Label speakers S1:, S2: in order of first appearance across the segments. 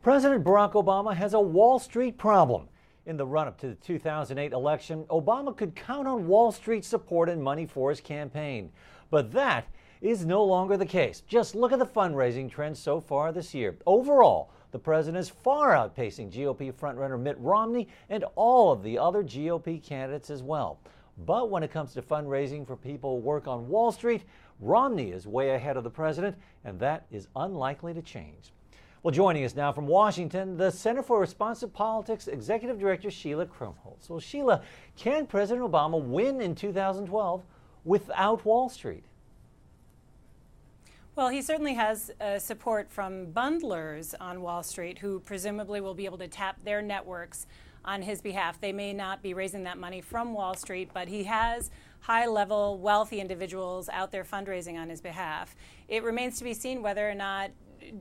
S1: President Barack Obama has a Wall Street problem. In the run-up to the 2008 election, Obama could count on Wall Street's support and money for his campaign. But that is no longer the case. Just look at the fundraising trends so far this year. Overall, the president is far outpacing GOP frontrunner Mitt Romney and all of the other GOP candidates as well. But when it comes to fundraising for people who work on Wall Street, Romney is way ahead of the president, and that is unlikely to change. Well, joining us now from Washington, the Center for Responsive Politics Executive Director Sheila Krumholz. Well, Sheila, can President Obama win in 2012 without Wall Street?
S2: Well, he certainly has support from bundlers on Wall Street who presumably will be able to tap their networks on his behalf. They may not be raising that money from Wall Street, but he has high-level, wealthy individuals out there fundraising on his behalf. It remains to be seen whether or not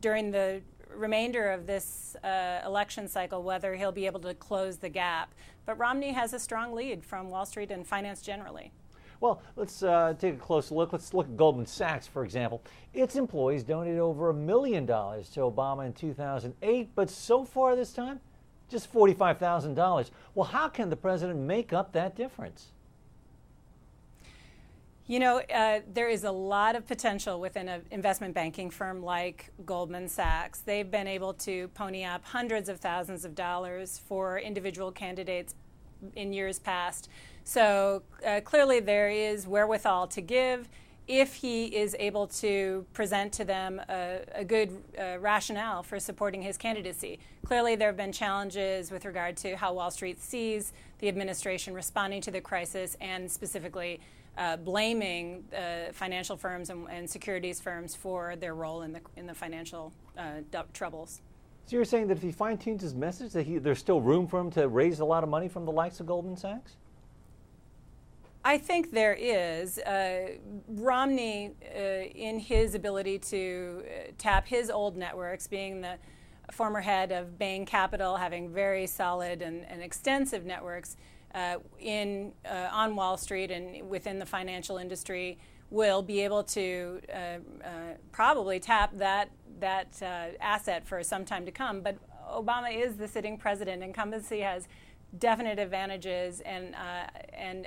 S2: during the remainder of this election cycle, whether he'll be able to close the gap. But Romney has a strong lead from Wall Street and finance generally.
S1: Well, let's take a closer look. Let's look at Goldman Sachs, for example. Its employees donated over $1 million to Obama in 2008, but so far this time, just $45,000. Well, how can the president make up that difference?
S2: You know, there is a lot of potential within an investment banking firm like Goldman Sachs. They've been able to pony up hundreds of thousands of dollars for individual candidates in years past. So clearly there is wherewithal to give if he is able to present to them a good rationale for supporting his candidacy. Clearly there have been challenges with regard to how Wall Street sees the administration responding to the crisis, and specifically blaming financial firms and securities firms for their role in the financial troubles.
S1: So you're saying that if he fine-tunes his message, that there's still room for him to raise a lot of money from the likes of Goldman Sachs?
S2: I think there is. Romney, in his ability to tap his old networks, being the former head of Bain Capital, having very solid and extensive networks on Wall Street and within the financial industry, will be able to probably tap that asset for some time to come. But Obama is the sitting president. Incumbency has definite advantages, and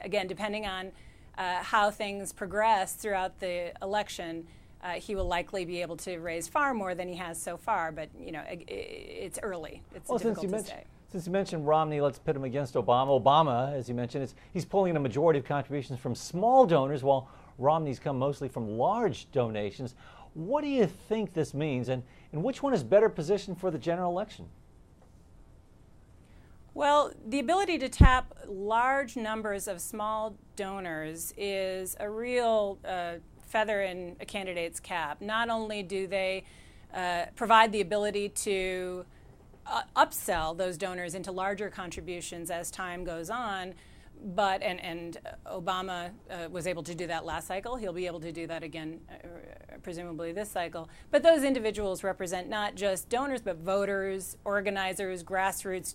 S2: again, depending on how things progress throughout the election, he will likely be able to raise far more than he has so far. But you know, it's early. It's difficult to say.
S1: Since you mentioned Romney, let's pit him against Obama. Obama, as you mentioned, he's pulling in a majority of contributions from small donors, while Romney's come mostly from large donations. What do you think this means, and which one is better positioned for the general election?
S2: Well, the ability to tap large numbers of small donors is a real feather in a candidate's cap. Not only do they provide the ability to upsell those donors into larger contributions as time goes on, but and Obama was able to do that last cycle. He'll be able to do that again, presumably this cycle. But those individuals represent not just donors, but voters, organizers, grassroots,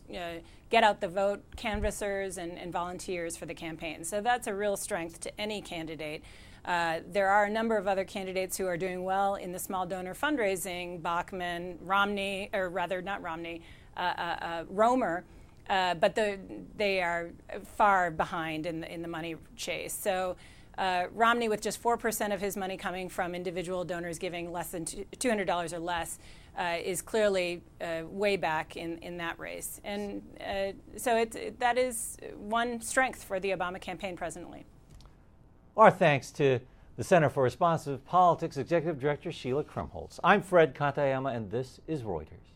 S2: get out the vote canvassers, and volunteers for the campaign. So that's a real strength to any candidate. There are a number of other candidates who are doing well in the small donor fundraising: Bachmann, Romney, or rather not Romney, Romer. But they are far behind in the money chase. So Romney, with just 4% of his money coming from individual donors giving less than $200 or less, is clearly way back in that race. And so that is one strength for the Obama campaign presently.
S1: Our thanks to the Center for Responsive Politics Executive Director Sheila Krumholz. I'm Fred Katayama, and this is Reuters.